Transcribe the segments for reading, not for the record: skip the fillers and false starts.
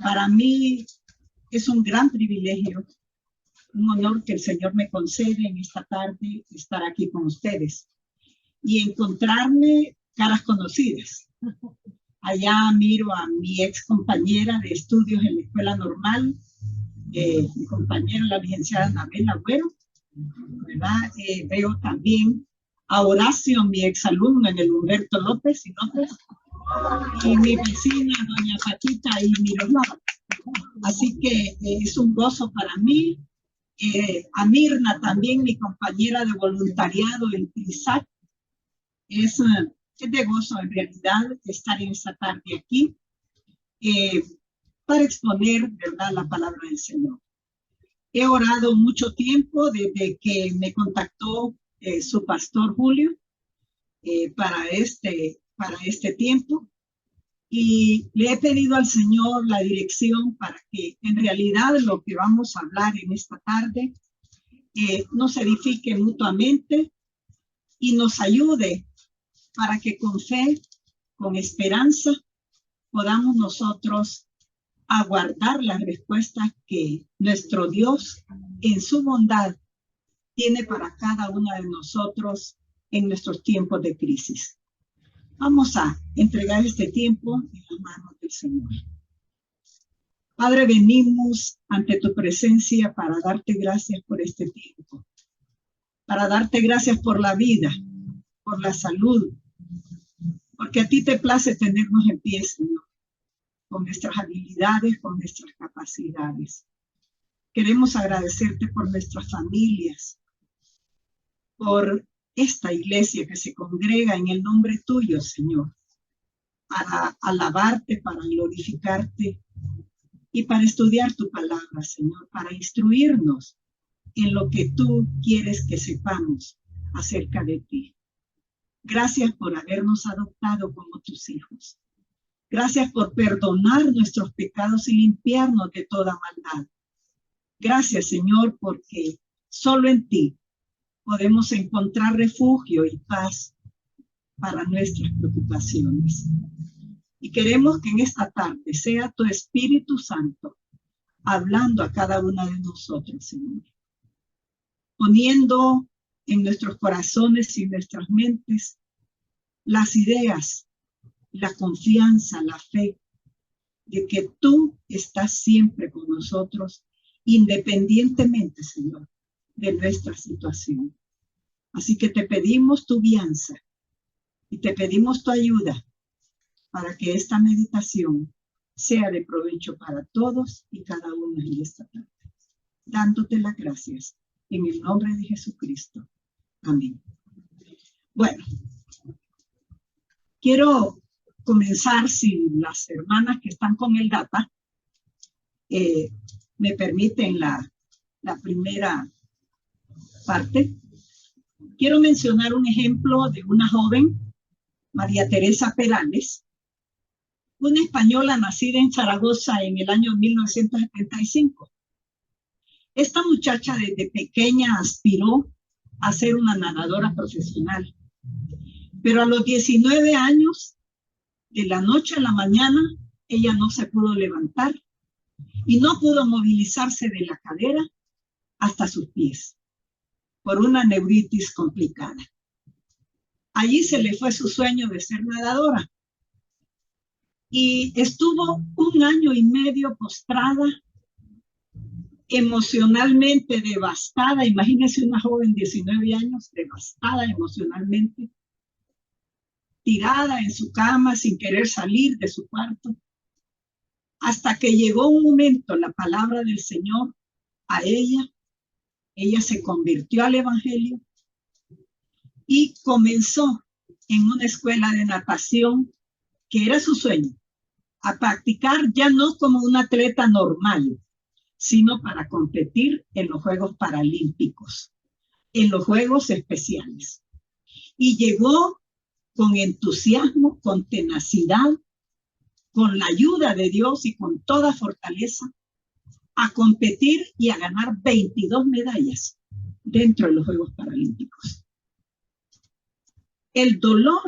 Para mí es un gran privilegio, un honor que el Señor me concede en esta tarde estar aquí con ustedes y encontrarme caras conocidas. Allá miro a mi ex compañera de estudios en la escuela normal, mi compañera, la licenciada Anabel Agüero, ¿verdad? Veo también a Horacio, mi exalumno en el Humberto López y mi vecina, doña Patita y Miroslava. Así que es un gozo para mí. A Mirna también, mi compañera de voluntariado en PISAC. Es de gozo en realidad estar en esta tarde aquí para exponer, ¿verdad?, la palabra del Señor. He orado mucho tiempo desde que me contactó su pastor Julio para este tiempo, y le he pedido al Señor la dirección para que en realidad lo que vamos a hablar en esta tarde nos edifique mutuamente y nos ayude para que con fe, con esperanza, podamos nosotros aguardar las respuestas que nuestro Dios en su bondad tiene para cada uno de nosotros en nuestros tiempos de crisis. Vamos a entregar este tiempo en las manos del Señor. Padre, venimos ante tu presencia para darte gracias por este tiempo, para darte gracias por la vida, por la salud, porque a ti te place tenernos en pie, Señor, con nuestras habilidades, con nuestras capacidades. Queremos agradecerte por nuestras familias, por esta iglesia que se congrega en el nombre tuyo, Señor, para alabarte, para glorificarte y para estudiar tu palabra, Señor, para instruirnos en lo que tú quieres que sepamos acerca de ti. Gracias por habernos adoptado como tus hijos. Gracias por perdonar nuestros pecados y limpiarnos de toda maldad. Gracias, Señor, porque solo en ti podemos encontrar refugio y paz para nuestras preocupaciones. Y queremos que en esta tarde sea tu Espíritu Santo hablando a cada una de nosotros, Señor, poniendo en nuestros corazones y nuestras mentes las ideas, la confianza, la fe de que tú estás siempre con nosotros, independientemente, Señor, de nuestra situación. Así que te pedimos tu guianza y te pedimos tu ayuda para que esta meditación sea de provecho para todos y cada uno en esta tarde. Dándote las gracias en el nombre de Jesucristo. Amén. Bueno, quiero comenzar, si las hermanas que están con el data me permiten la primera parte. Quiero mencionar un ejemplo de una joven, María Teresa Perales, una española nacida en Zaragoza en el año 1975. Esta muchacha desde pequeña aspiró a ser una nadadora profesional, pero a los 19 años, de la noche a la mañana, ella no se pudo levantar y no pudo movilizarse de la cadera hasta sus pies por una neuritis complicada. Allí se le fue su sueño de ser nadadora y estuvo 1 año y medio postrada, emocionalmente devastada. Imagínense una joven de 19 años devastada emocionalmente, tirada en su cama sin querer salir de su cuarto, hasta que llegó un momento, la palabra del Señor a ella se convirtió al Evangelio y comenzó en una escuela de natación que era su sueño, a practicar ya no como un atleta normal, sino para competir en los Juegos Paralímpicos, en los Juegos Especiales. Y llegó con entusiasmo, con tenacidad, con la ayuda de Dios y con toda fortaleza, a competir y a ganar 22 medallas dentro de los Juegos Paralímpicos. El dolor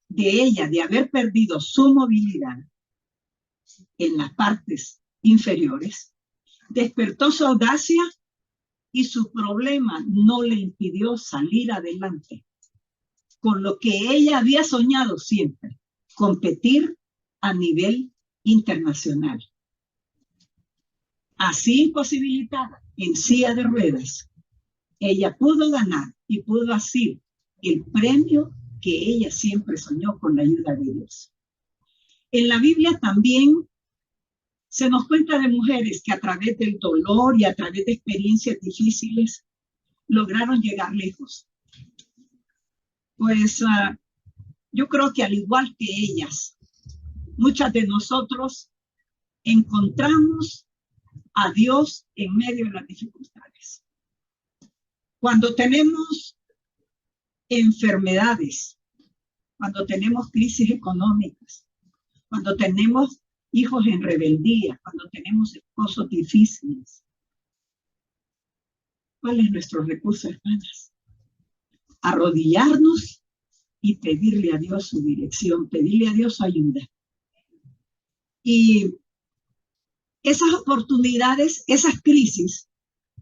de ella de haber perdido su movilidad en las partes inferiores, despertó su audacia y su problema no le impidió salir adelante con lo que ella había soñado siempre, competir a nivel internacional. Así imposibilitada, en silla de ruedas, ella pudo ganar y pudo hacer el premio que ella siempre soñó con la ayuda de Dios. En la Biblia también se nos cuenta de mujeres que a través del dolor y a través de experiencias difíciles lograron llegar lejos. Pues yo creo que al igual que ellas, muchas de nosotros encontramos a Dios en medio de las dificultades. Cuando tenemos enfermedades, cuando tenemos crisis económicas, cuando tenemos hijos en rebeldía, cuando tenemos esposos difíciles, ¿cuál es nuestro recurso, hermanas? Arrodillarnos y pedirle a Dios su dirección, pedirle a Dios su ayuda. Y esas oportunidades, esas crisis,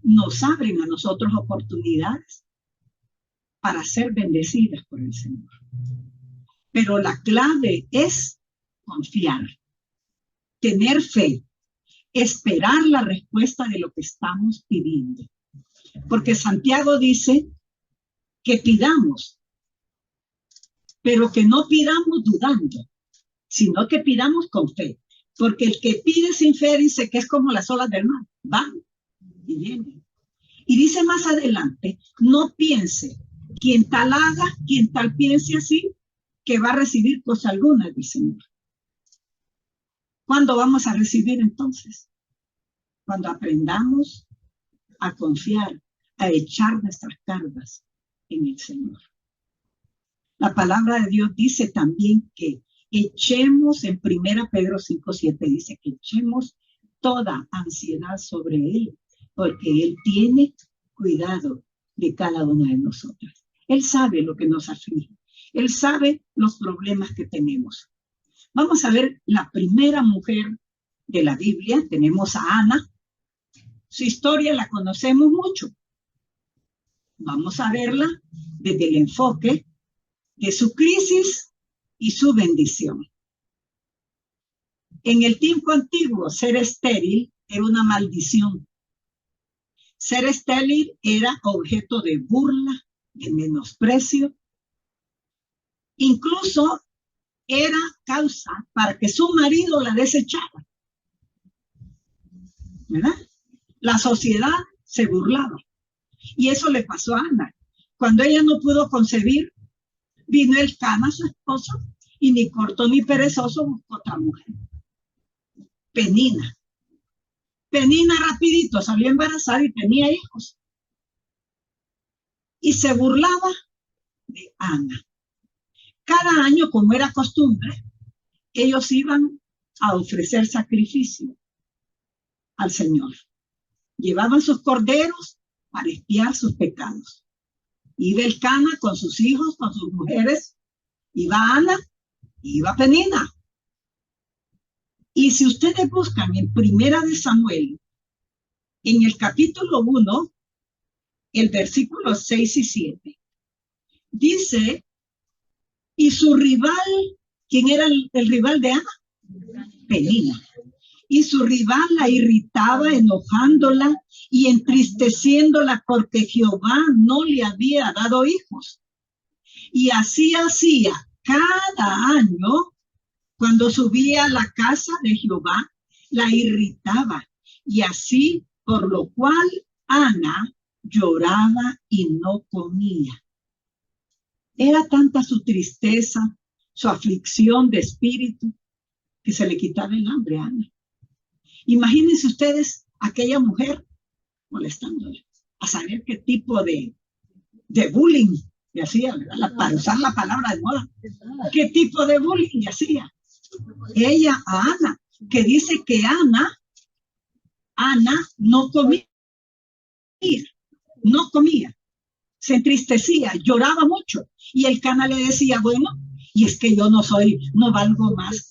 nos abren a nosotros oportunidades para ser bendecidas por el Señor. Pero la clave es confiar, tener fe, esperar la respuesta de lo que estamos pidiendo. Porque Santiago dice que pidamos, pero que no pidamos dudando, sino que pidamos con fe. Porque el que pide sin fe dice que es como las olas del mar, van y vienen. Y dice más adelante, no piense quien tal haga, quien tal piense así, que va a recibir cosa alguna, dice Señor. ¿Cuándo vamos a recibir entonces? Cuando aprendamos a confiar, a echar nuestras cargas en el Señor. La palabra de Dios dice también que echemos, en 1 Pedro 5:7 dice que echemos toda ansiedad sobre Él, porque Él tiene cuidado de cada una de nosotras. Él sabe lo que nos aflige. Él sabe los problemas que tenemos. Vamos a ver la primera mujer de la Biblia. Tenemos a Ana. Su historia la conocemos mucho. Vamos a verla desde el enfoque de su crisis y su bendición. En el tiempo antiguo, ser estéril era una maldición. Ser estéril era objeto de burla, de menosprecio. Incluso era causa para que su marido la desechara. ¿Verdad? La sociedad se burlaba. Y eso le pasó a Ana. Cuando ella no pudo concebir, vino Elcana, su esposo, y ni corto ni perezoso buscó otra mujer. Penina. Penina rapidito salió embarazada y tenía hijos. Y se burlaba de Ana. Cada año, como era costumbre, ellos iban a ofrecer sacrificio al Señor. Llevaban sus corderos para expiar sus pecados. Iba Elcana con sus hijos, con sus mujeres, iba Ana, iba Penina. Y si ustedes buscan en 1 de Samuel, en el capítulo 1, el versículo 6 y 7, dice, y su rival, ¿quién era el rival de Ana? Penina. Y su rival la irritaba, enojándola y entristeciéndola porque Jehová no le había dado hijos. Y así hacía cada año cuando subía a la casa de Jehová, la irritaba. Y así, por lo cual Ana lloraba y no comía. Era tanta su tristeza, su aflicción de espíritu, que se le quitaba el hambre a Ana. Imagínense ustedes aquella mujer molestándole, a saber qué tipo de bullying le hacía, ¿verdad? Para usar la palabra de moda. ¿Qué tipo de bullying le hacía? Ella a Ana, que dice que Ana no comía, se entristecía, lloraba mucho. Y Elcana le decía, bueno, y es que yo no valgo más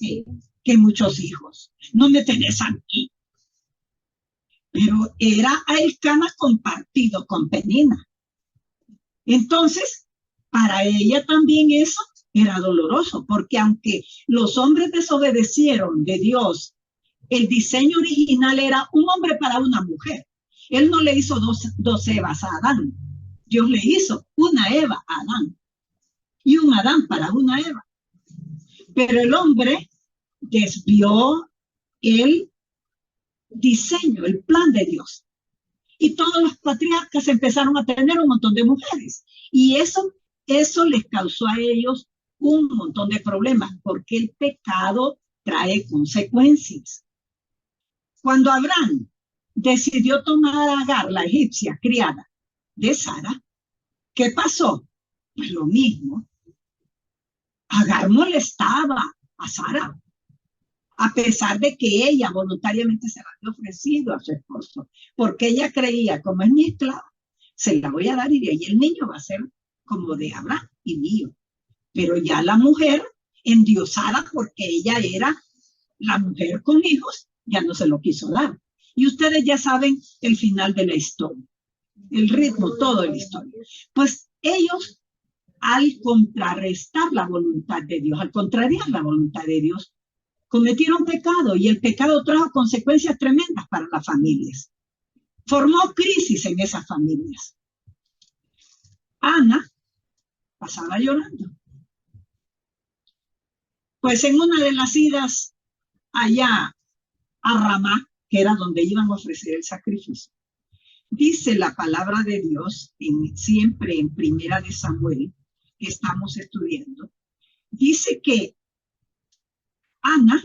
que muchos hijos. No me tenés a mí. Pero era a Elcana compartido con Penina. Entonces, para ella también eso era doloroso, porque aunque los hombres desobedecieron de Dios, el diseño original era un hombre para una mujer. Él no le hizo dos Evas a Adán. Dios le hizo una Eva a Adán y un Adán para una Eva. Pero el hombre desvió el diseño, el plan de Dios. Y todos los patriarcas empezaron a tener un montón de mujeres. Y eso les causó a ellos un montón de problemas, porque el pecado trae consecuencias. Cuando Abraham decidió tomar a Agar, la egipcia, criada de Sara, ¿qué pasó? Pues lo mismo. Agar molestaba a Sara, a pesar de que ella voluntariamente se la había ofrecido a su esposo, porque ella creía, como es mi esclava, se la voy a dar y de ahí el niño va a ser como de Abraham y mío. Pero ya la mujer, endiosada porque ella era la mujer con hijos, ya no se lo quiso dar. Y ustedes ya saben el final de la historia, el ritmo, todo de la historia. Pues ellos, al contrarrestar la voluntad de Dios, al contrariar la voluntad de Dios, cometieron pecado y el pecado trajo consecuencias tremendas para las familias. Formó crisis en esas familias. Ana pasaba llorando. Pues en una de las idas allá a Ramá, que era donde iban a ofrecer el sacrificio, dice la palabra de Dios, siempre en Primera de Samuel, que estamos estudiando, dice que Ana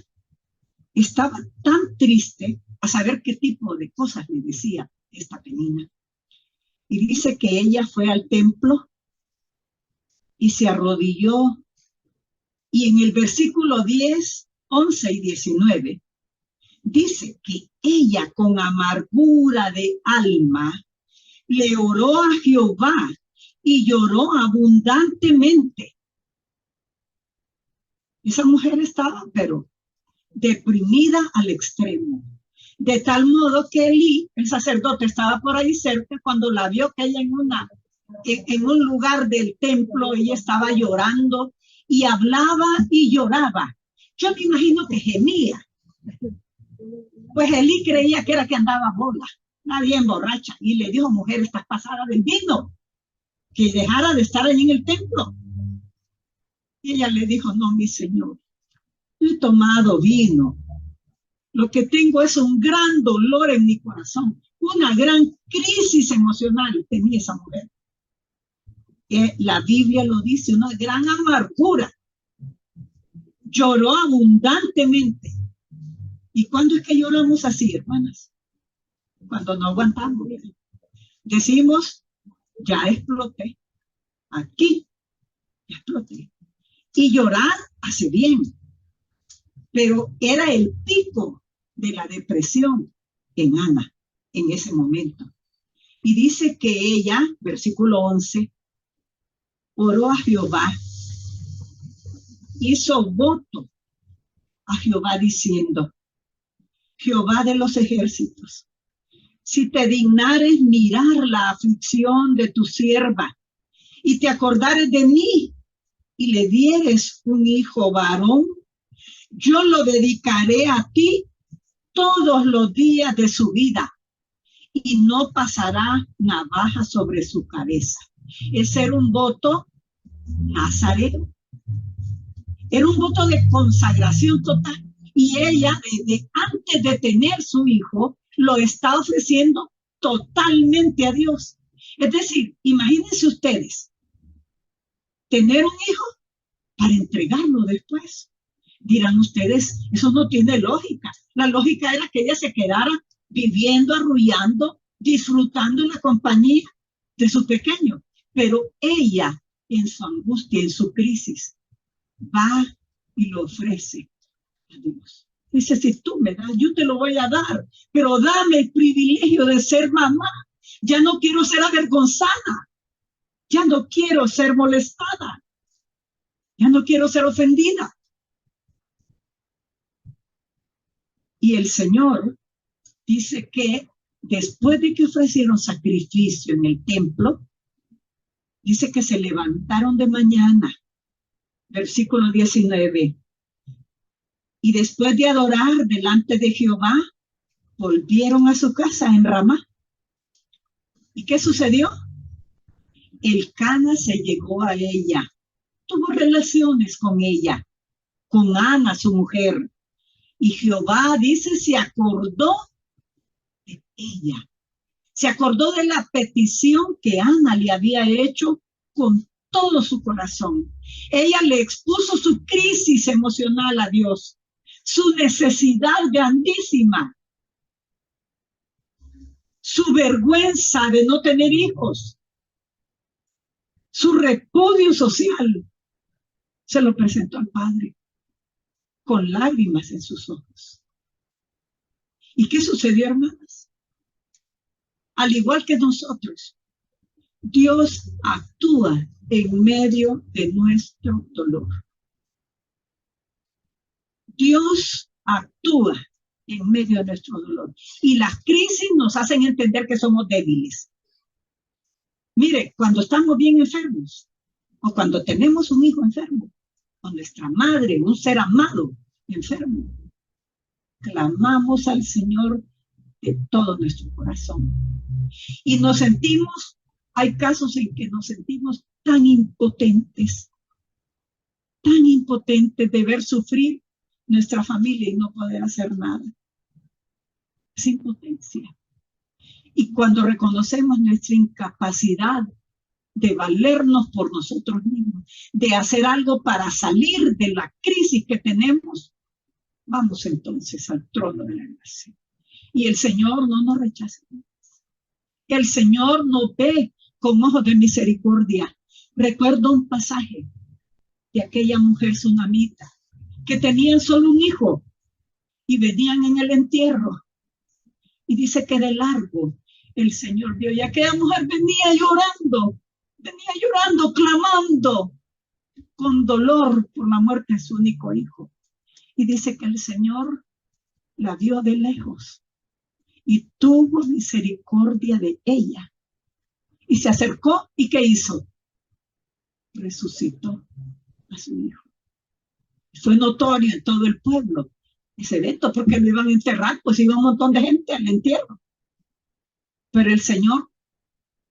estaba tan triste a saber qué tipo de cosas le decía esta Penina. Y dice que ella fue al templo y se arrodilló. Y en el versículo 10, 11 y 19, dice que ella con amargura de alma le oró a Jehová y lloró abundantemente. Esa mujer estaba, pero deprimida al extremo. De tal modo que Elí, el sacerdote, estaba por ahí cerca cuando la vio que ella en un lugar del templo, ella estaba llorando y hablaba y lloraba. Yo me imagino que gemía. Pues Elí creía que era que andaba bola, nadie borracha, y le dijo, mujer, estás pasada del vino, que dejara de estar allí en el templo. Y ella le dijo, no, mi señor, no he tomado vino. Lo que tengo es un gran dolor en mi corazón, una gran crisis emocional tenía esa mujer. La Biblia lo dice, una gran amargura. Lloró abundantemente. ¿Y cuándo es que lloramos así, hermanas? Cuando no aguantamos. Decimos, ya exploté. Aquí, ya exploté. Y llorar hace bien. Pero era el pico de la depresión en Ana en ese momento. Y dice que ella, versículo 11, oró a Jehová, hizo voto a Jehová diciendo, Jehová de los ejércitos, si te dignares mirar la aflicción de tu sierva y te acordares de mí y le dieres un hijo varón, yo lo dedicaré a ti todos los días de su vida y no pasará navaja sobre su cabeza. Ese era un voto nazareo. Era un voto de consagración total. Y ella, antes de tener su hijo, lo está ofreciendo totalmente a Dios. Es decir, imagínense ustedes, tener un hijo para entregarlo después. Dirán ustedes, eso no tiene lógica. La lógica era que ella se quedara viviendo, arrullando, disfrutando la compañía de su pequeño. Pero ella, en su angustia, en su crisis, va y lo ofrece a Dios. Dice, si tú me das, yo te lo voy a dar, pero dame el privilegio de ser mamá. Ya no quiero ser avergonzada. Ya no quiero ser molestada. Ya no quiero ser ofendida. Y el Señor dice que después de que ofrecieron sacrificio en el templo, dice que se levantaron de mañana, versículo 19, y después de adorar delante de Jehová, volvieron a su casa en Ramá. ¿Y qué sucedió? Elcana se llegó a ella, tuvo relaciones con ella, con Ana, su mujer, y Jehová, dice, se acordó de ella. Se acordó de la petición que Ana le había hecho con todo su corazón. Ella le expuso su crisis emocional a Dios, su necesidad grandísima, su vergüenza de no tener hijos, su repudio social. Se lo presentó al Padre con lágrimas en sus ojos. ¿Y qué sucedió, hermanas? Al igual que nosotros, Dios actúa en medio de nuestro dolor. Dios actúa en medio de nuestro dolor. Y las crisis nos hacen entender que somos débiles. Mire, cuando estamos bien enfermos, o cuando tenemos un hijo enfermo, o nuestra madre, un ser amado enfermo, clamamos al Señor de todo nuestro corazón. Y nos sentimos, hay casos en que nos sentimos tan impotentes de ver sufrir nuestra familia y no poder hacer nada. Es impotencia. Y cuando reconocemos nuestra incapacidad de valernos por nosotros mismos, de hacer algo para salir de la crisis que tenemos, vamos entonces al trono de la gracia. Y el Señor no nos rechaza. El Señor nos ve con ojos de misericordia. Recuerdo un pasaje de aquella mujer tsunamita que tenían solo un hijo y venían en el entierro. Y dice que de largo el Señor vio, y aquella mujer venía llorando, clamando con dolor por la muerte de su único hijo. Y dice que el Señor la vio de lejos y tuvo misericordia de ella. Y se acercó, ¿y qué hizo? Resucitó a su hijo. Fue notorio en todo el pueblo ese evento, porque lo iban a enterrar, pues iba un montón de gente al entierro. Pero el Señor,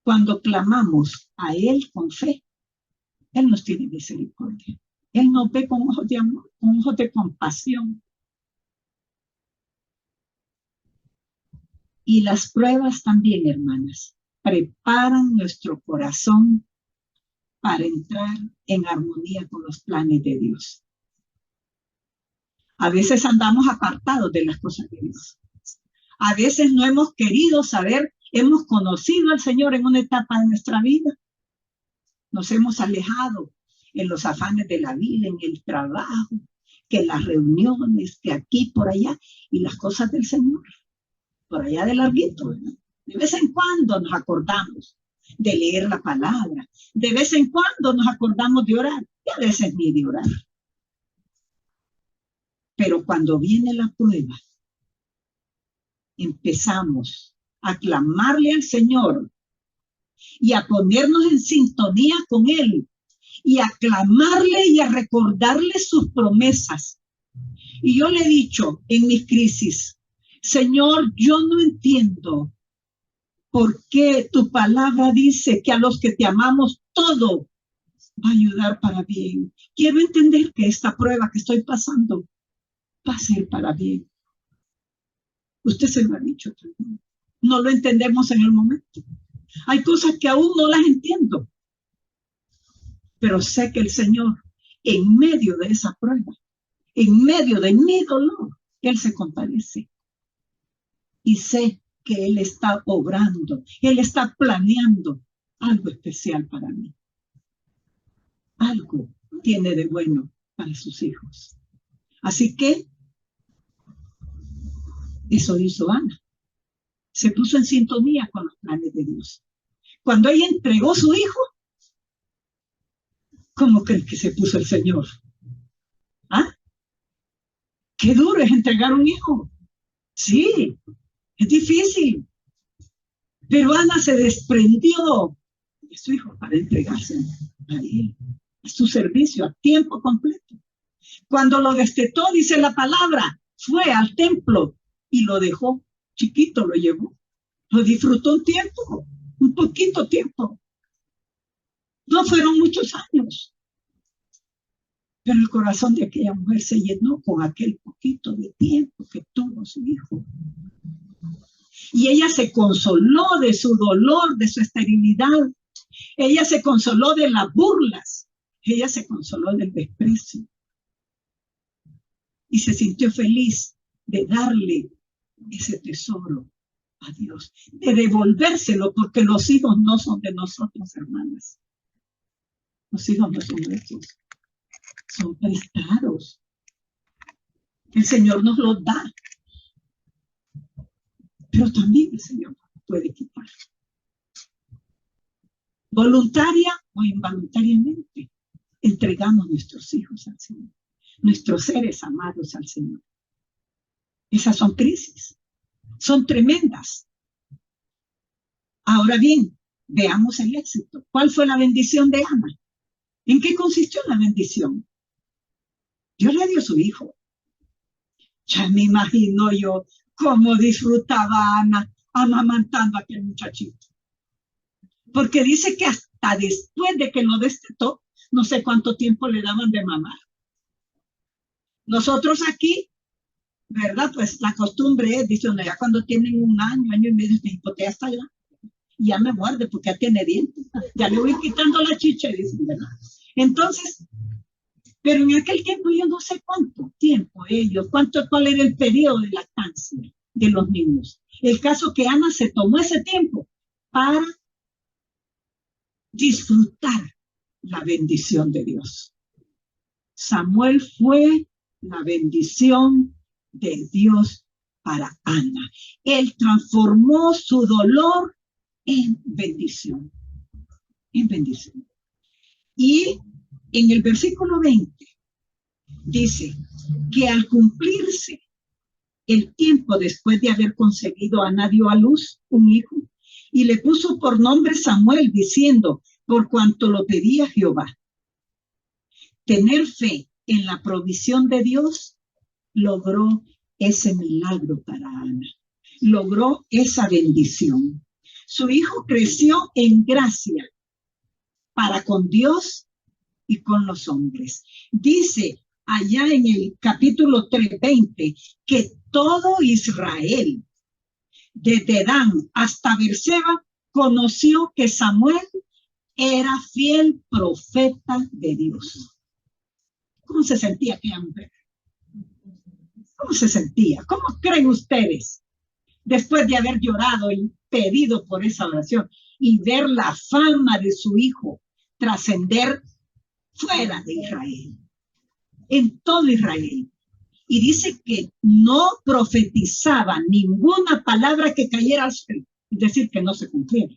cuando clamamos a Él con fe, Él nos tiene misericordia. Él nos ve con ojos de amor, con ojos de compasión. Y las pruebas también, hermanas, preparan nuestro corazón para entrar en armonía con los planes de Dios. A veces andamos apartados de las cosas de Dios. A veces no hemos querido saber, hemos conocido al Señor en una etapa de nuestra vida. Nos hemos alejado en los afanes de la vida, en el trabajo, que en las reuniones, que aquí, por allá, y las cosas del Señor, por allá de larguito, ¿verdad? De vez en cuando nos acordamos de leer la palabra, de vez en cuando nos acordamos de orar, y a veces ni de orar. Pero cuando viene la prueba, empezamos a clamarle al Señor y a ponernos en sintonía con Él y a clamarle y a recordarle sus promesas. Y yo le he dicho en mis crisis, Señor, yo no entiendo por qué tu palabra dice que a los que te amamos todo va a ayudar para bien. Quiero entender que esta prueba que estoy pasando va a ser para bien. Usted se lo ha dicho también. No lo entendemos en el momento. Hay cosas que aún no las entiendo. Pero sé que el Señor, en medio de esa prueba, en medio de mi dolor, Él se compadece. Y sé que Él está obrando, Él está planeando algo especial para mí. Algo tiene de bueno para sus hijos. Así que eso hizo Ana. Se puso en sintonía con los planes de Dios. Cuando ella entregó su hijo, ¿cómo creen que se puso el Señor? ¿Ah? Qué duro es entregar un hijo. Sí, es difícil. Pero Ana se desprendió de su hijo para entregarse a él, a su servicio, a tiempo completo. Cuando lo destetó, dice la palabra, fue al templo y lo dejó chiquito, lo llevó. Lo disfrutó un tiempo, un poquito tiempo. No fueron muchos años, pero el corazón de aquella mujer se llenó con aquel poquito de tiempo que tuvo su hijo. Y ella se consoló de su dolor, de su esterilidad. Ella se consoló de las burlas. Ella se consoló del desprecio. Y se sintió feliz de darle ese tesoro a Dios, de devolvérselo, porque los hijos no son de nosotros, hermanas. Los hijos no son nuestros, son prestados. El Señor nos los da, pero también el Señor nos puede quitar. Voluntaria o involuntariamente, entregamos nuestros hijos al Señor, nuestros seres amados al Señor. Esas son crisis, son tremendas. Ahora bien, veamos el éxito. ¿Cuál fue la bendición de Ana? ¿En qué consistió la bendición? Dios le dio a su hijo. Ya me imagino yo cómo disfrutaba Ana amamantando a aquel muchachito. Porque dice que hasta después de que lo destetó, no sé cuánto tiempo le daban de mamar. Nosotros aquí, ¿verdad? Pues la costumbre es, dice, ya cuando tienen un año, año y medio, te hipotea hasta allá. Y ya me guarde porque ya tiene dientes. Ya le voy quitando la chicha, dice, ¿verdad? Entonces, pero en aquel tiempo yo no sé cuánto tiempo ellos, cuál era el periodo de lactancia de los niños. El caso que Ana se tomó ese tiempo para disfrutar la bendición de Dios. Samuel fue la bendición de Dios para Ana. Él transformó su dolor en bendición. En bendición. Y en el versículo 20 dice que al cumplirse el tiempo después de haber concebido, Ana dio a luz un hijo y le puso por nombre Samuel, diciendo, por cuanto lo pedía Jehová. Tener fe en la provisión de Dios logró ese milagro para Ana, logró esa bendición. Su hijo creció en gracia para con Dios y con los hombres. Dice allá en el capítulo 3:20 que todo Israel, desde Dan hasta Berseba, conoció que Samuel era fiel profeta de Dios. ¿Cómo se sentía aquella mujer? ¿Cómo se sentía? ¿Cómo creen ustedes? Después de haber llorado y pedido por esa oración y ver la fama de su hijo trascender fuera de Israel, en todo Israel. Y dice que no profetizaba ninguna palabra que cayera al suelo, es decir, que no se cumpliera.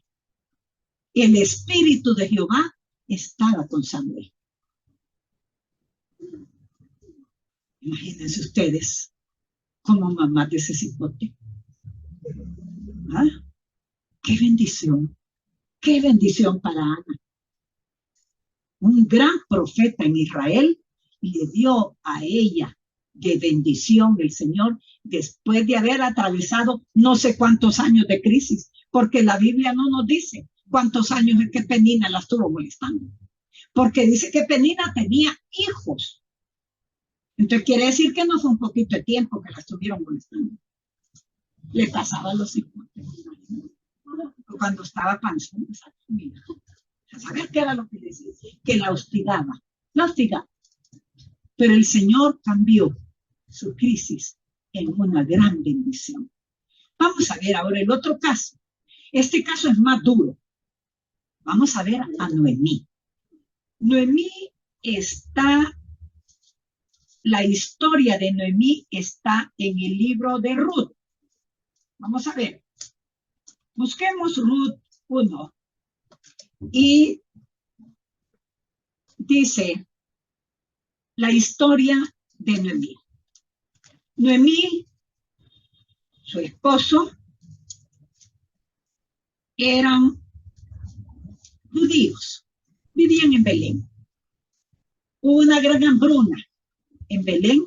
El Espíritu de Jehová estaba con Samuel. Imagínense ustedes como mamá de ese cipote. ¿Ah? ¡Qué bendición! ¡Qué bendición para Ana! Un gran profeta en Israel le dio a ella de bendición el Señor después de haber atravesado no sé cuántos años de crisis, porque la Biblia no nos dice cuántos años es que Penina la estuvo molestando, porque dice que Penina tenía hijos. Entonces quiere decir que no fue un poquito de tiempo que la estuvieron molestando. Le pasaba a los hijos. Cuando estaba panzón, a saber qué era lo que decía, que la hostigaba. Pero el Señor cambió su crisis en una gran bendición. Vamos a ver ahora el otro caso. Este caso es más duro. Vamos a ver a Noemí. Noemí está, la historia de Noemí está en el libro de Ruth. Vamos a ver. Busquemos Ruth 1. Y dice la historia de Noemí. Noemí su esposo, eran judíos, vivían en Belén. Hubo una gran hambruna en Belén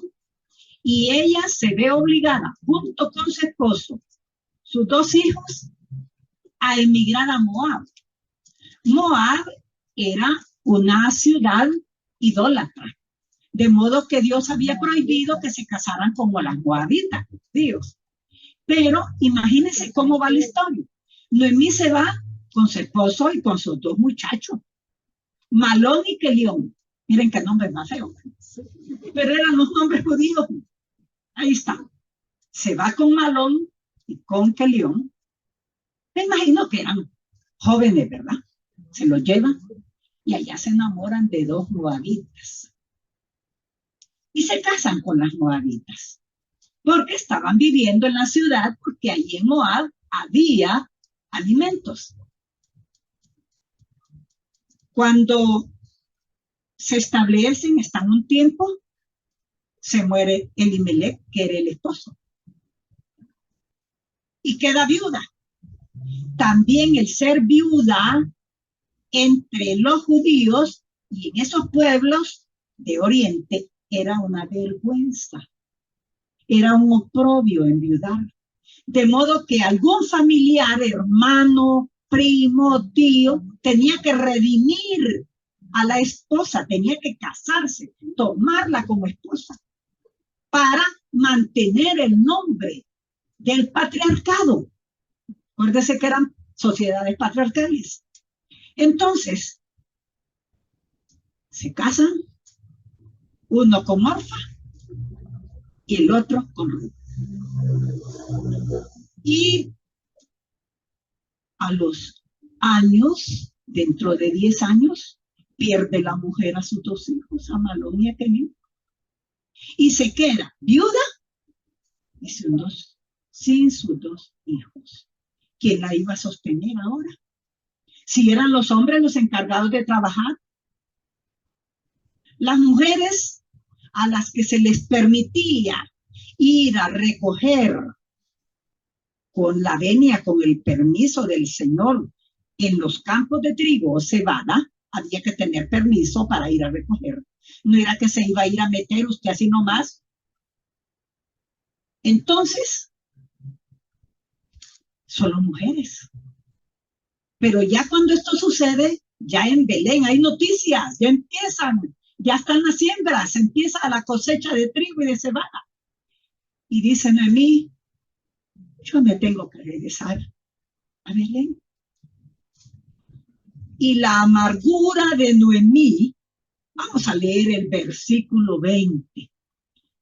y ella se ve obligada, junto con su esposo, sus 2 hijos, a emigrar a Moab. Moab era una ciudad idólatra, de modo que Dios había prohibido que se casaran como las moabitas, Dios. Pero imagínense cómo va la historia. Noemí se va con su esposo y con sus 2 muchachos, Malón y Kelión. Miren qué nombre más feo, pero eran los nombres judíos. Ahí está. Se va con Malón y con Kelión. Me imagino que eran jóvenes, ¿verdad? Se los llevan y allá se enamoran de 2 moabitas. Y se casan con las moabitas, porque estaban viviendo en la ciudad, porque allí en Moab había alimentos. Cuando se establecen, están un tiempo, se muere Elimelech, que era el esposo, y queda viuda. También el ser viuda entre los judíos y en esos pueblos de Oriente era una vergüenza, era un oprobio enviudar. De modo que algún familiar, hermano, primo, tío, tenía que redimir a la esposa, tenía que casarse, tomarla como esposa, para mantener el nombre del patriarcado. Acuérdense que eran sociedades patriarcales. Entonces, se casan, uno con Orfa y el otro con Ruth. Y a los años, dentro de 10 años, pierde la mujer a sus 2 hijos, a Malón y a Kelión. Y se queda viuda y sin sus 2 hijos. ¿Quién la iba a sostener ahora? Si eran los hombres los encargados de trabajar, las mujeres a las que se les permitía ir a recoger con la venia, con el permiso del Señor, en los campos de trigo o cebada, había que tener permiso para ir a recoger. No era que se iba a ir a meter usted así nomás. Entonces, solo mujeres. Pero ya cuando esto sucede, ya en Belén hay noticias, ya empiezan, ya están las siembras, empieza la cosecha de trigo y de cebada. Y dice Noemí, yo me tengo que regresar a Belén. Y la amargura de Noemí, vamos a leer el versículo 20.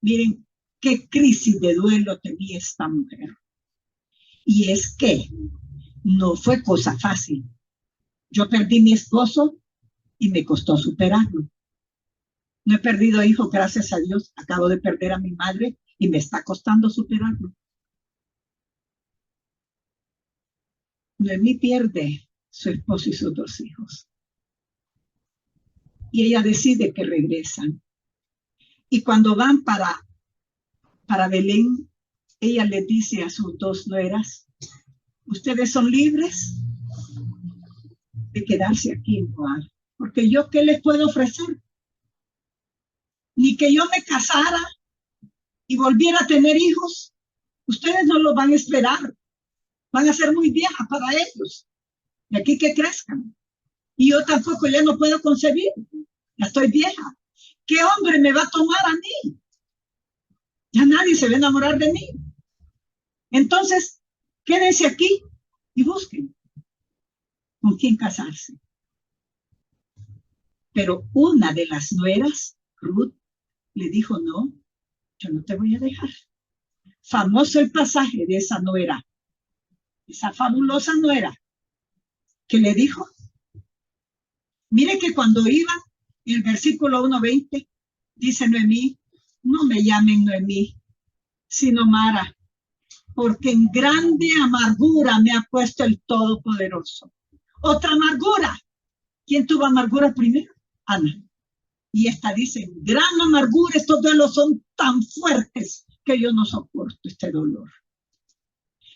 Miren qué crisis de duelo tenía esta mujer. Y es que no fue cosa fácil. Yo perdí mi esposo y me costó superarlo. No he perdido hijos, gracias a Dios. Acabo de perder a mi madre y me está costando superarlo. Noemí pierde su esposo y sus 2 hijos. Y ella decide que regresan. Y cuando van para Belén, ella le dice a sus 2 nueras, ustedes son libres de quedarse aquí en Moab, porque yo ¿qué les puedo ofrecer? Ni que yo me casara y volviera a tener hijos, ustedes no los van a esperar, van a ser muy viejas para ellos, de aquí que crezcan. Y yo tampoco ya no puedo concebir, ya estoy vieja. ¿Qué hombre me va a tomar a mí? Ya nadie se va a enamorar de mí. Entonces, quédense aquí y busquen con quién casarse. Pero una de las nueras, Ruth, le dijo, no, yo no te voy a dejar. Famoso el pasaje de esa nuera, esa fabulosa nuera, que le dijo, mire que cuando iba, el versículo 1:20, dice Noemí, no me llamen Noemí, sino Mara, porque en grande amargura me ha puesto el Todopoderoso. Otra amargura. ¿Quién tuvo amargura primero? Ana. Y esta dice, gran amargura, estos duelos son tan fuertes que yo no soporto este dolor.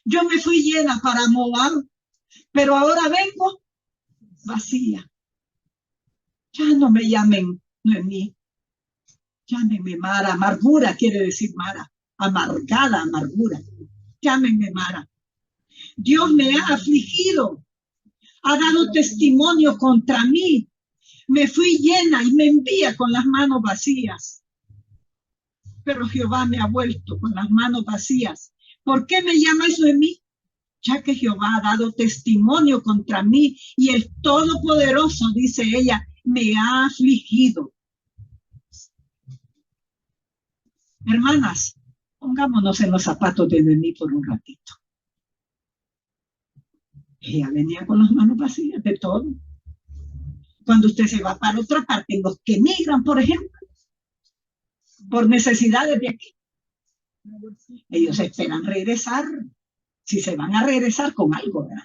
Yo me fui llena para Moab, pero ahora vengo vacía. Ya no me llamen Noemí, llámenme Mara. Amargura quiere decir Mara, amargada, amargura. Llámenme Mara. Dios me ha afligido, ha dado testimonio contra mí. Me fui llena y me envía con las manos vacías. Pero Jehová me ha vuelto con las manos vacías. ¿Por qué me llamáis Noemí? Ya que Jehová ha dado testimonio contra mí y el Todopoderoso, dice ella, me ha afligido. Hermanas, pongámonos en los zapatos de Noemí por un ratito. Ella venía con las manos vacías de todo. Cuando usted se va para otra parte, los que migran, por ejemplo, por necesidades de aquí, ellos esperan regresar, si se van a regresar con algo, ¿verdad?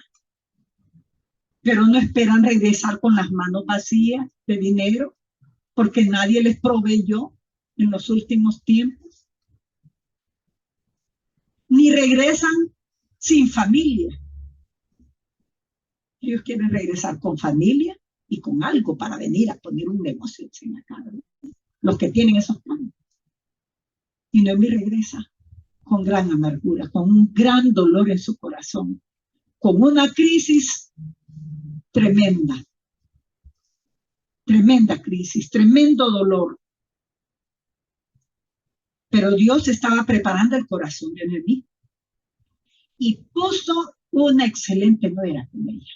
Pero no esperan regresar con las manos vacías de dinero, porque nadie les proveyó en los últimos tiempos. Ni regresan sin familia. Ellos quieren regresar con familia y con algo para venir a poner un negocio en la cara. Los que tienen esos planes. Y Noemí regresa con gran amargura, con un gran dolor en su corazón, con una crisis tremenda. Tremenda crisis, tremendo dolor. Pero Dios estaba preparando el corazón de Noemí y puso una excelente nuera con ella.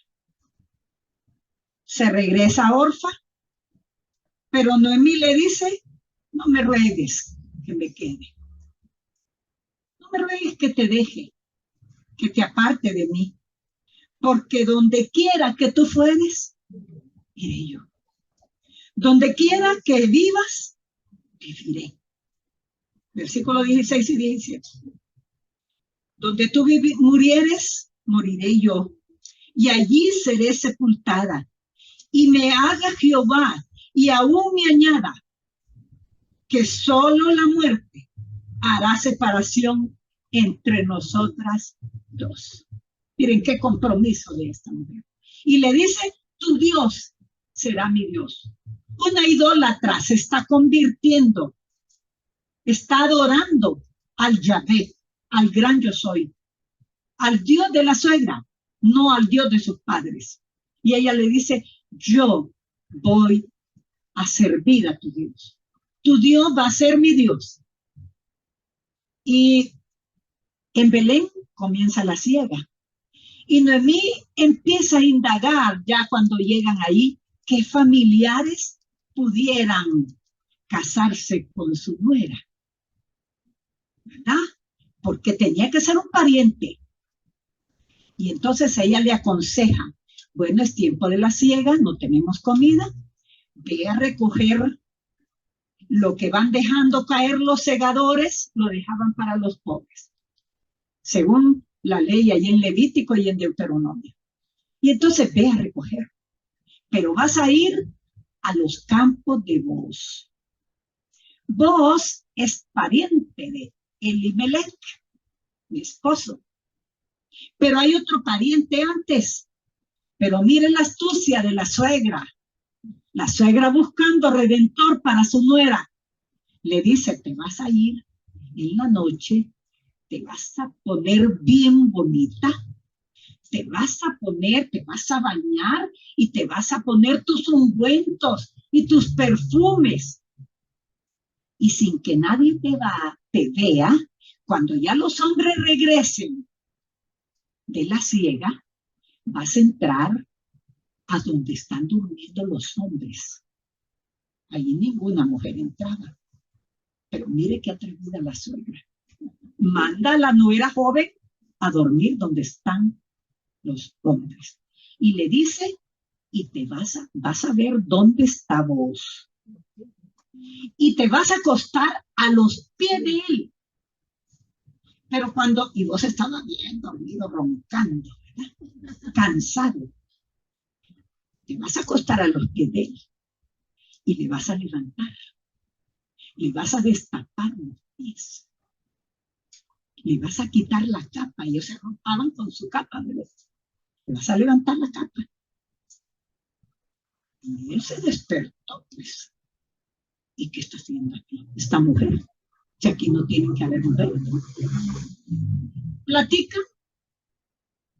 Se regresa a Orfa, pero Noemí le dice, no me ruegues que me quede. No me ruegues que te deje, que te aparte de mí, porque donde quiera que tú fueres, iré yo. Donde quiera que vivas, viviré. Versículos 16 y 17. Donde tú murieres, moriré yo, y allí seré sepultada. Y me haga Jehová, y aún me añada, que solo la muerte hará separación entre nosotras dos. Miren qué compromiso de esta mujer. Y le dice, tu Dios será mi Dios. Una idólatra se está convirtiendo, está adorando al Yahvé, al gran yo soy, al Dios de la suegra, no al Dios de sus padres. Y ella le dice, yo voy a servir a tu Dios. Tu Dios va a ser mi Dios. Y en Belén comienza la siega. Y Noemí empieza a indagar ya cuando llegan ahí qué familiares pudieran casarse con su nuera, ¿verdad? Porque tenía que ser un pariente. Y entonces ella le aconseja, bueno, es tiempo de la siega, no tenemos comida, ve a recoger lo que van dejando caer los segadores, lo dejaban para los pobres, según la ley ahí en Levítico y en Deuteronomio. Y entonces ve a recoger, pero vas a ir a los campos de Booz. Booz es pariente de Elimelech, mi esposo. Pero hay otro pariente antes. Pero miren la astucia de la suegra. La suegra buscando redentor para su nuera. Le dice, te vas a ir en la noche, te vas a poner bien bonita, te vas a bañar y te vas a poner tus ungüentos y tus perfumes. Y sin que nadie te vea, cuando ya los hombres regresen de la siega, vas a entrar a donde están durmiendo los hombres. Allí ninguna mujer entraba. Pero mire qué atrevida la suegra. Manda a la nuera joven a dormir donde están los hombres. Y le dice, y te vas a ver dónde está vos. Y te vas a acostar a los pies de él. Pero y vos estabas bien dormido, roncando, ¿verdad? Cansado. Te vas a acostar a los pies de él. Y le vas a levantar. Le vas a destapar los pies. le vas a quitar la capa. Y ellos se rompaban con su capa, ¿verdad? Le vas a levantar la capa. Y él se despertó, pues. ¿Y qué está haciendo aquí esta mujer? Si aquí no tienen que haber mujeres. Platica,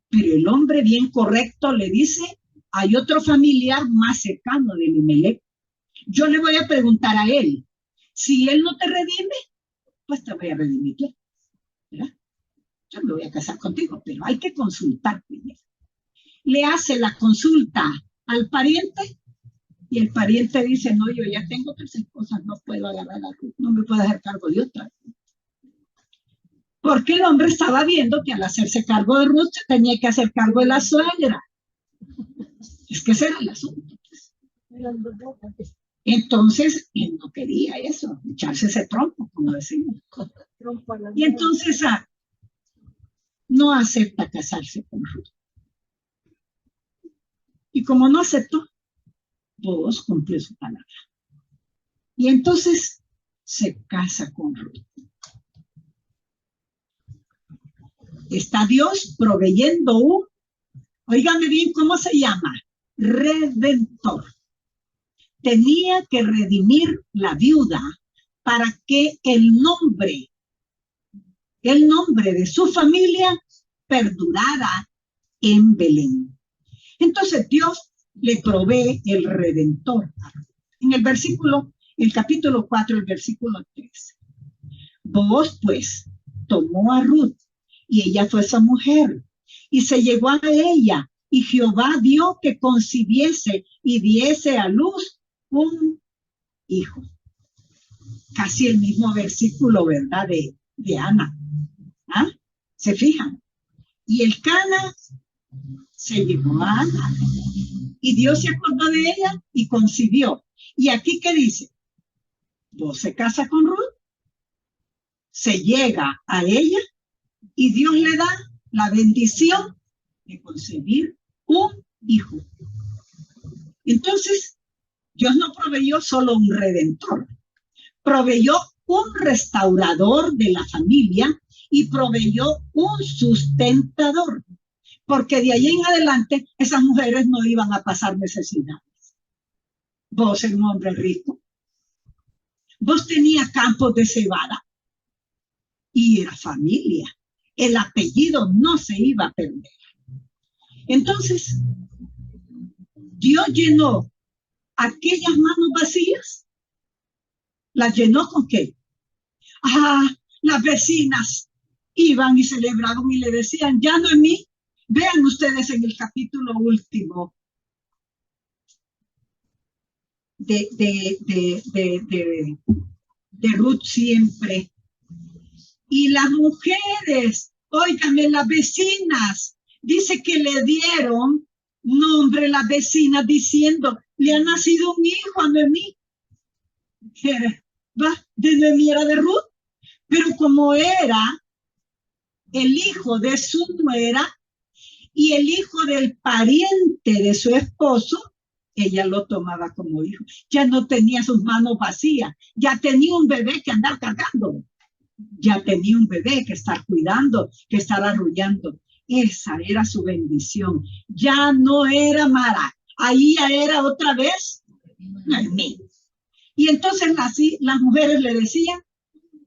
pero el hombre bien correcto le dice, hay otro familiar más cercano de Elimelech. Yo le voy a preguntar a él, si él no te redime, pues te voy a redimir yo, ¿verdad? Yo me voy a casar contigo, pero hay que consultar primero. Le hace la consulta al pariente y el pariente dice, no, yo ya tengo 3 esposas, no puedo agarrar a Ruth, no me puedo hacer cargo de otra. Porque el hombre estaba viendo que al hacerse cargo de Ruth se tenía que hacer cargo de la suegra. Es que ese era el asunto. Entonces, él no quería eso, echarse ese trompo, como decimos. Y entonces no acepta casarse con Ruth. Y como no aceptó, Boaz cumplió su palabra. Y entonces se casa con Ruth. Está Dios proveyendo óigame bien, ¿cómo se llama? Redentor. Tenía que redimir la viuda para que el nombre de su familia perdurara en Belén. Entonces Dios le provee el Redentor. En el capítulo 4, el versículo 13. Boaz, pues, tomó a Ruth, y ella fue su mujer, y se llegó a ella, y Jehová dio que concibiese y diese a luz un hijo. Casi el mismo versículo, ¿verdad? De Ana. ¿Ah? ¿Se fijan? Y el Cana se llevó a Ana. Y Dios se acordó de ella y concibió. ¿Y aquí qué dice? Vos se casa con Ruth, se llega a ella y Dios le da la bendición de concebir un hijo. Entonces, Dios no proveyó solo un redentor, proveyó un restaurador de la familia y proveyó un sustentador, porque de ahí en adelante esas mujeres no iban a pasar necesidades. Vos eres un hombre rico, vos tenías campos de cebada y era familia. El apellido no se iba a perder. Entonces, Dios llenó aquellas manos vacías. ¿Las llenó con qué? Las vecinas iban y celebraban y le decían, ya no en mí. Vean ustedes en el capítulo último de Ruth siempre. Y las mujeres, óigame, las vecinas, dice que le dieron nombre las vecinas diciendo, le ha nacido un hijo a Noemí. De Noemí era de Ruth, pero como era el hijo de su nuera y el hijo del pariente de su esposo, ella lo tomaba como hijo. Ya no tenía sus manos vacías, ya tenía un bebé que andar cargando, ya tenía un bebé que estar cuidando, que estar arrullando. Esa era su bendición. Ya no era Mara, ahí ya era otra vez Noemí. Y entonces las mujeres le decían,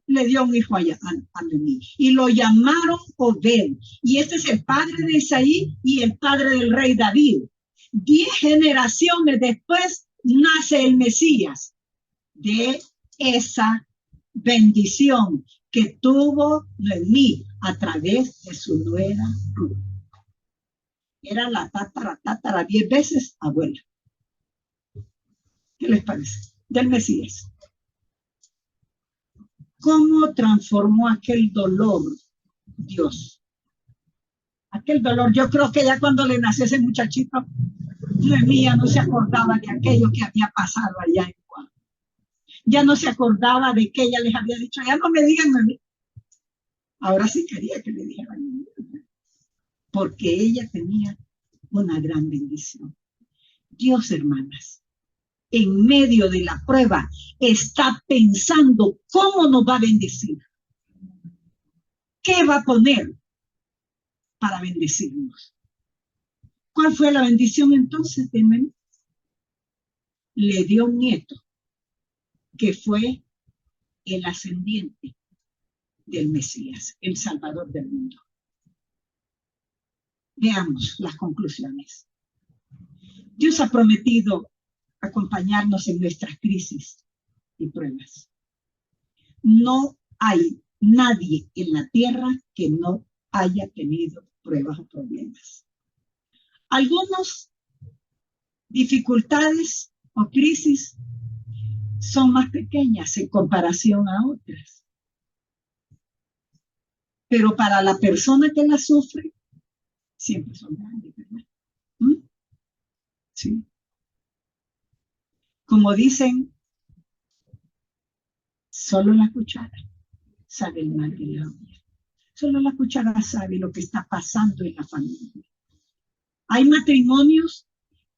le dio un hijo a Noemí y lo llamaron Obed. Y este es el padre de Isaí y el padre del rey David. 10 generaciones después nace el Mesías de esa bendición que tuvo Noemí a través de su nuera Ruth. Era la tatara 10 veces abuela. ¿Qué les parece? Del Mesías. ¿Cómo transformó aquel dolor Dios? Aquel dolor, yo creo que ya cuando le nació ese muchachito, Noemí no se acordaba de aquello que había pasado allá en Juan. Ya no se acordaba de que ella les había dicho, ya no me digan Noemí. Ahora sí quería que le dijeran Noemí, porque ella tenía una gran bendición. Dios, hermanas, en medio de la prueba, está pensando cómo nos va a bendecir. ¿qué va a poner para bendecirnos? ¿Cuál fue la bendición entonces de Menú? Le dio un nieto que fue el ascendiente del Mesías, el Salvador del mundo. Veamos las conclusiones. Dios ha prometido acompañarnos en nuestras crisis y pruebas. No hay nadie en la tierra que no haya tenido pruebas o problemas. Algunas dificultades o crisis son más pequeñas en comparación a otras. Pero para la persona que la sufre, siempre son grandes, ¿verdad? Sí. Como dicen, solo la cuchara sabe el mal de la olla. Solo la cuchara sabe lo que está pasando en la familia. Hay matrimonios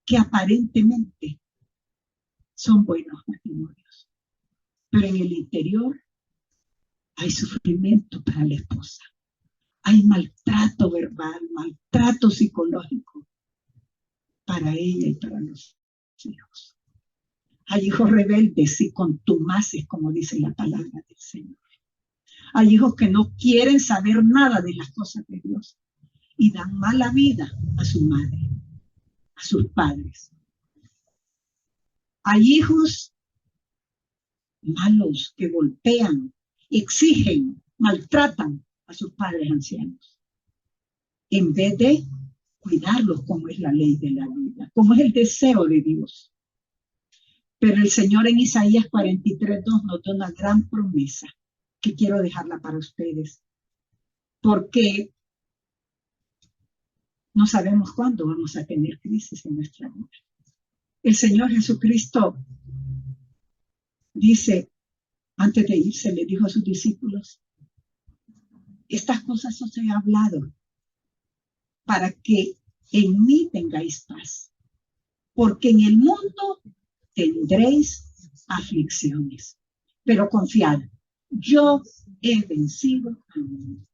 que aparentemente son buenos matrimonios, pero en el interior hay sufrimiento para la esposa. Hay maltrato verbal, maltrato psicológico para ella y para los hijos. Hay hijos rebeldes y contumaces, como dice la palabra del Señor. Hay hijos que no quieren saber nada de las cosas de Dios y dan mala vida a su madre, a sus padres. Hay hijos malos que golpean, exigen, maltratan a sus padres ancianos, en vez de cuidarlos como es la ley de la vida, como es el deseo de Dios. Pero el Señor en Isaías 43:2 nos da una gran promesa que quiero dejarla para ustedes, porque no sabemos cuándo vamos a tener crisis en nuestra vida. El Señor Jesucristo dice, antes de irse, le dijo a sus discípulos, estas cosas os he hablado para que en mí tengáis paz, porque en el mundo tendréis aflicciones, pero confiad, yo he vencido al mundo.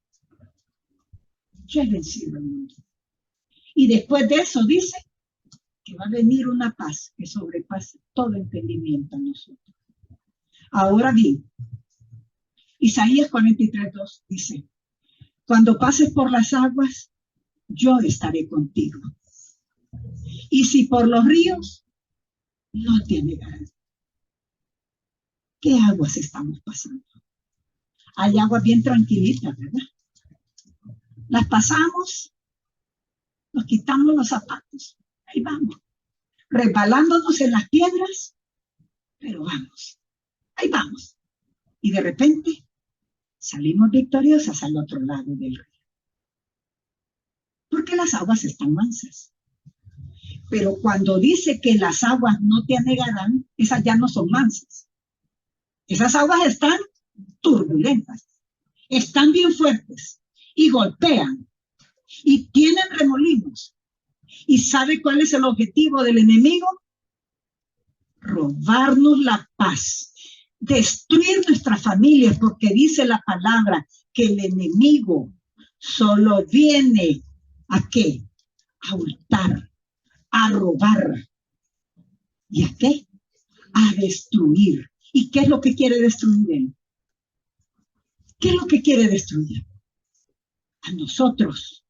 Yo he vencido al mundo. Y después de eso dice que va a venir una paz que sobrepasa todo entendimiento a nosotros. Ahora bien, Isaías 43:2 dice, cuando pases por las aguas, yo estaré contigo. Y si por los ríos, no te anegarás. ¿Qué aguas estamos pasando? Hay aguas bien tranquilitas, ¿verdad? Las pasamos, nos quitamos los zapatos, ahí vamos, resbalándonos en las piedras, pero vamos, ahí vamos. Y de repente salimos victoriosas al otro lado del río. Porque las aguas están mansas. Pero cuando dice que las aguas no te anegarán, esas ya no son mansas. Esas aguas están turbulentas, están bien fuertes y golpean y tienen remolinos. ¿Y sabe cuál es el objetivo del enemigo? Robarnos la paz, destruir nuestras familias, porque dice la palabra que el enemigo solo viene ¿a qué? A hurtar, a robar. ¿Y a qué? A destruir. ¿Y qué es lo que quiere destruir él? ¿Qué es lo que quiere destruir? A nosotros,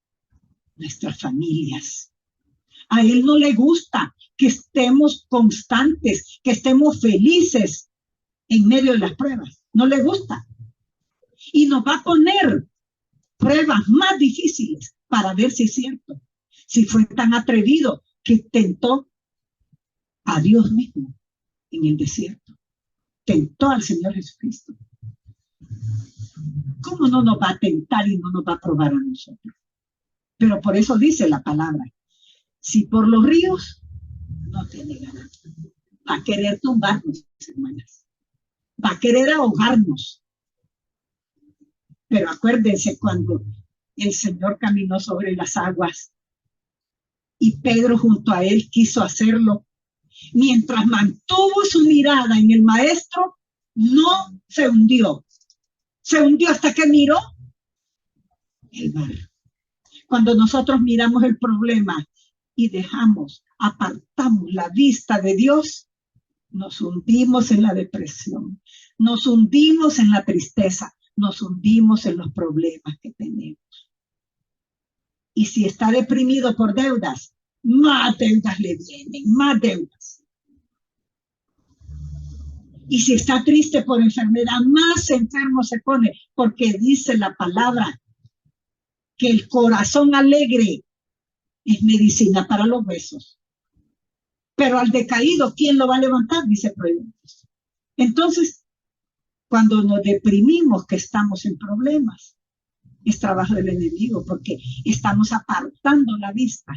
nuestras familias. A él no le gusta que estemos constantes, que estemos felices en medio de las pruebas. No le gusta. Y nos va a poner pruebas más difíciles para ver si es cierto. Si fue tan atrevido que tentó a Dios mismo en el desierto. Tentó al Señor Jesucristo. ¿Cómo no nos va a tentar y no nos va a probar a nosotros? Pero por eso dice la palabra, si por los ríos, no te negarán. Va a querer tumbarnos, hermanas. Va a querer ahogarnos. Pero acuérdense cuando el Señor caminó sobre las aguas y Pedro junto a él quiso hacerlo. Mientras mantuvo su mirada en el Maestro, no se hundió. Se hundió hasta que miró el mar. Cuando nosotros miramos el problema y apartamos la vista de Dios, nos hundimos en la depresión, nos hundimos en la tristeza, nos hundimos en los problemas que tenemos. Y si está deprimido por deudas, más deudas le vienen, más deudas. Y si está triste por enfermedad, más enfermo se pone, porque dice la palabra que el corazón alegre es medicina para los huesos. Pero al decaído, ¿quién lo va a levantar? Dice Proverbios. Entonces, cuando nos deprimimos, que estamos en problemas, es trabajo del enemigo, porque estamos apartando la vista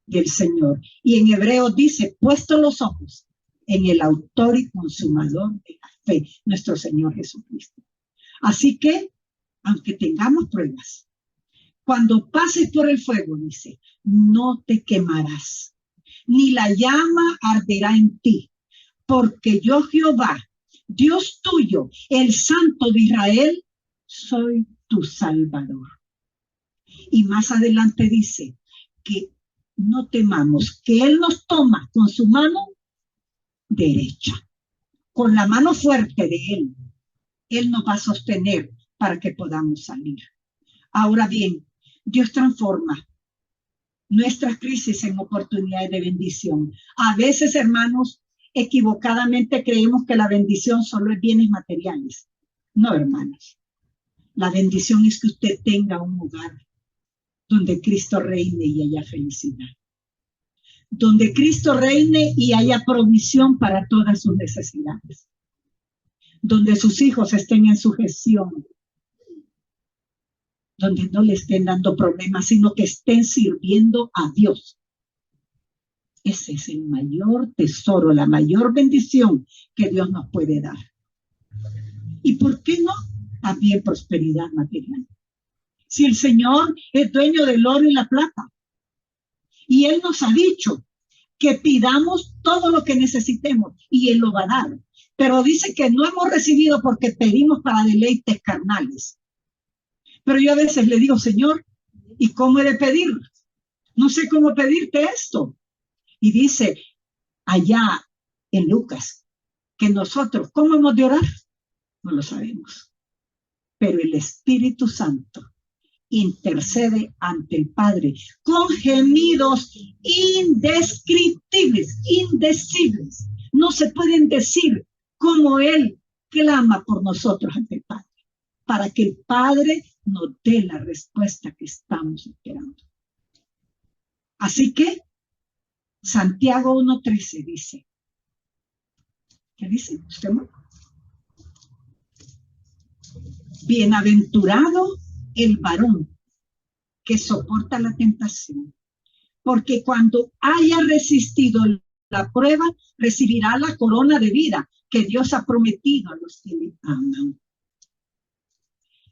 del Señor. Y en Hebreos dice, puesto los ojos en el autor y consumador de la fe, nuestro Señor Jesucristo. Así que, aunque tengamos pruebas, cuando pases por el fuego, dice, no te quemarás, ni la llama arderá en ti, porque yo Jehová, Dios tuyo, el Santo de Israel, soy tu Salvador. Y más adelante dice que no temamos, que Él nos toma con su mano derecha, con la mano fuerte de Él. Él nos va a sostener para que podamos salir. Ahora bien, Dios transforma nuestras crisis en oportunidades de bendición. A veces, hermanos, equivocadamente creemos que la bendición solo es bienes materiales. No, hermanos. La bendición es que usted tenga un hogar donde Cristo reine y haya felicidad. Donde Cristo reine y haya provisión para todas sus necesidades. Donde sus hijos estén en sujeción. Donde no le estén dando problemas, sino que estén sirviendo a Dios. Ese es el mayor tesoro, la mayor bendición que Dios nos puede dar. ¿Y por qué no? También prosperidad material. Si el Señor es dueño del oro y la plata, y Él nos ha dicho que pidamos todo lo que necesitemos, y Él lo va a dar. Pero dice que no hemos recibido porque pedimos para deleites carnales. Pero yo a veces le digo, Señor, ¿y cómo he de pedir? No sé cómo pedirte esto. Y dice allá en Lucas que nosotros, ¿cómo hemos de orar? No lo sabemos. Pero el Espíritu Santo intercede ante el Padre con gemidos indescriptibles, indecibles. No se pueden decir cómo Él clama por nosotros ante el Padre, para que el Padre nos dé la respuesta que estamos esperando. Así que Santiago 1:13 dice, ¿qué dice? ¿Usted no? Bienaventurado el varón que soporta la tentación, porque cuando haya resistido la prueba, recibirá la corona de vida que Dios ha prometido a los que le aman.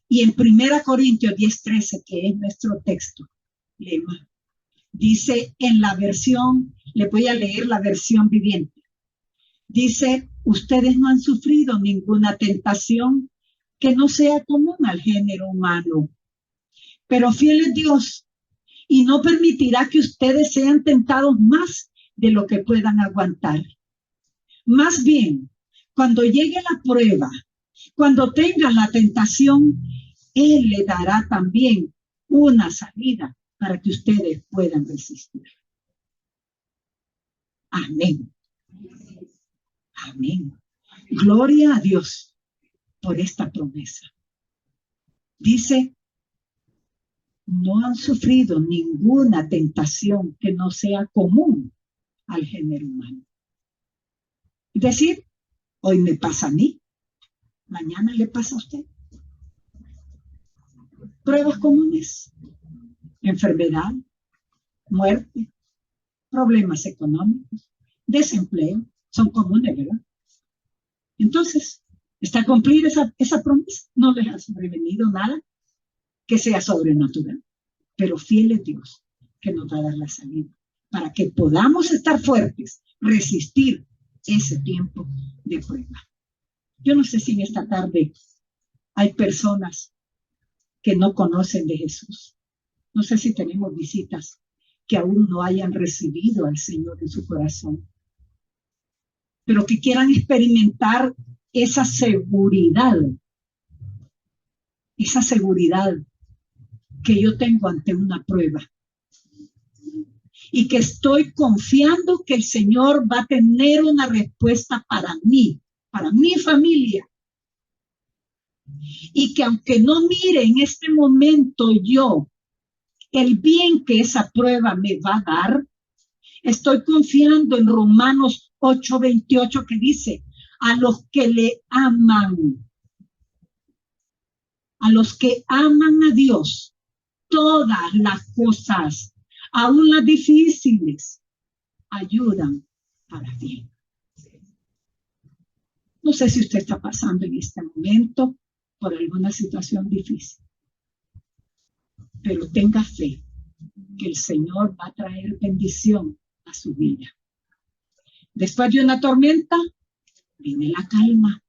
Y en 1 Corintios 10:13, que es nuestro texto, lema, dice en la versión, le voy a leer la versión viviente. Dice, ustedes no han sufrido ninguna tentación que no sea común al género humano. Pero fiel es Dios y no permitirá que ustedes sean tentados más de lo que puedan aguantar. Más bien, cuando llegue la prueba, cuando tengan la tentación, Él le dará también una salida para que ustedes puedan resistir. Amén. Amén. Gloria a Dios por esta promesa. Dice, no han sufrido ninguna tentación que no sea común al género humano. Es decir, hoy me pasa a mí, mañana le pasa a usted. Pruebas comunes, enfermedad, muerte, problemas económicos, desempleo, son comunes, ¿verdad? Entonces, ¿está a cumplir esa promesa? No les ha sobrevenido nada que sea sobrenatural, pero fiel es Dios que nos va a dar la salida para que podamos estar fuertes, resistir ese tiempo de prueba. Yo no sé si en esta tarde hay personas que no conocen de Jesús. No sé si tenemos visitas que aún no hayan recibido al Señor en su corazón, pero que quieran experimentar esa seguridad que yo tengo ante una prueba y que estoy confiando que el Señor va a tener una respuesta para mí, para mi familia, y que aunque no mire en este momento yo el bien que esa prueba me va a dar, estoy confiando en Romanos 8:28 que dice, a los que le aman, a los que aman a Dios, todas las cosas, aún las difíciles, ayudan para bien. No sé si usted está pasando en este momento por alguna situación difícil, pero tenga fe que el Señor va a traer bendición a su vida. Después de una tormenta, viene la calma.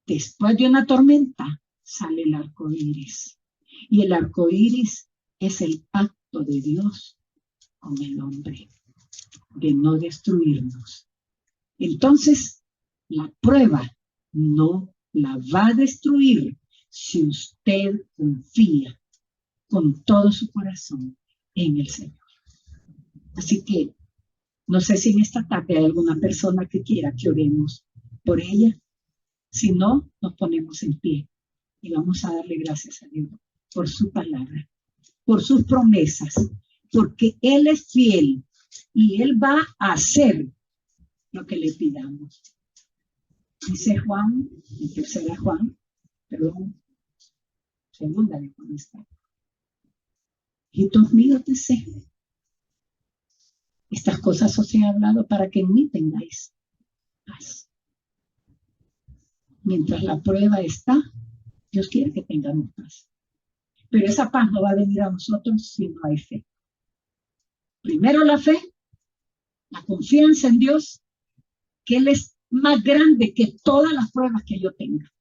Después de una tormenta, sale el arco iris. Y el arco iris es el pacto de Dios con el hombre, de no destruirnos. Entonces, la prueba no la va a destruir si usted confía con todo su corazón en el Señor. Así que, no sé si en esta tarde hay alguna persona que quiera que oremos por ella. Si no, nos ponemos en pie y vamos a darle gracias a Dios por su palabra, por sus promesas, porque Él es fiel y Él va a hacer lo que le pidamos. Dice Juan, en tercera Juan, perdón, segunda de Juan está. Hijitos míos, deseo. Estas cosas os he hablado para que en mí tengáis paz. Mientras la prueba está, Dios quiere que tengamos paz. Pero esa paz no va a venir a nosotros si no hay fe. Primero la fe, la confianza en Dios, que Él es más grande que todas las pruebas que yo tenga,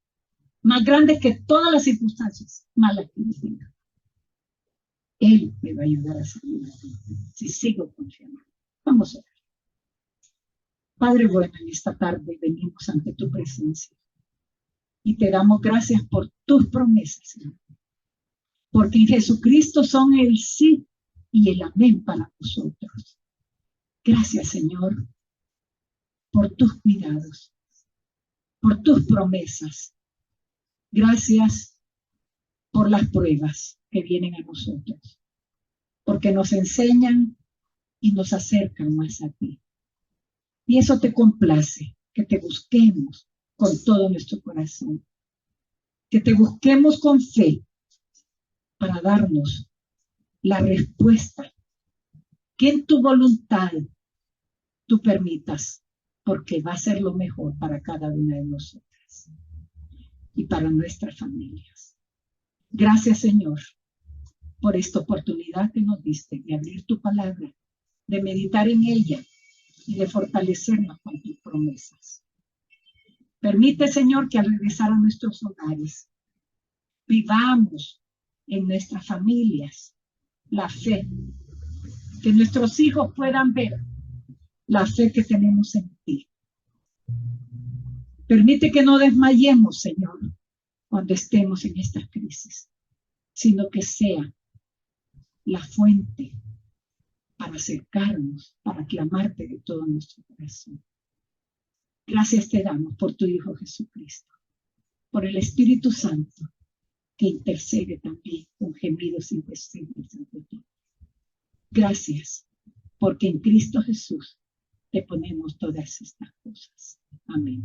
más grande que todas las circunstancias malas que yo tenga. Él me va a ayudar a salir si sigo confiando. Vamos a ver. Padre bueno, en esta tarde venimos ante tu presencia y te damos gracias por tus promesas, Señor. Porque en Jesucristo son el sí y el amén para nosotros. Gracias, Señor, por tus cuidados, por tus promesas. Gracias por las pruebas que vienen a nosotros, porque nos enseñan y nos acercan más a ti. Y eso te complace, que te busquemos con todo nuestro corazón, que te busquemos con fe para darnos la respuesta que en tu voluntad tú permitas, porque va a ser lo mejor para cada una de nosotras y para nuestras familias. Gracias, Señor, por esta oportunidad que nos diste de abrir tu palabra, de meditar en ella y de fortalecernos con tus promesas. Permite, Señor, que al regresar a nuestros hogares vivamos en nuestras familias la fe, que nuestros hijos puedan ver la fe que tenemos en ti. Permite que no desmayemos, Señor, cuando estemos en estas crisis, sino que sea la fuente para acercarnos, para clamarte de todo nuestro corazón. Gracias te damos por tu Hijo Jesucristo, por el Espíritu Santo, que intercede también con gemidos indecibles ante ti. Gracias, porque en Cristo Jesús te ponemos todas estas cosas. Amén.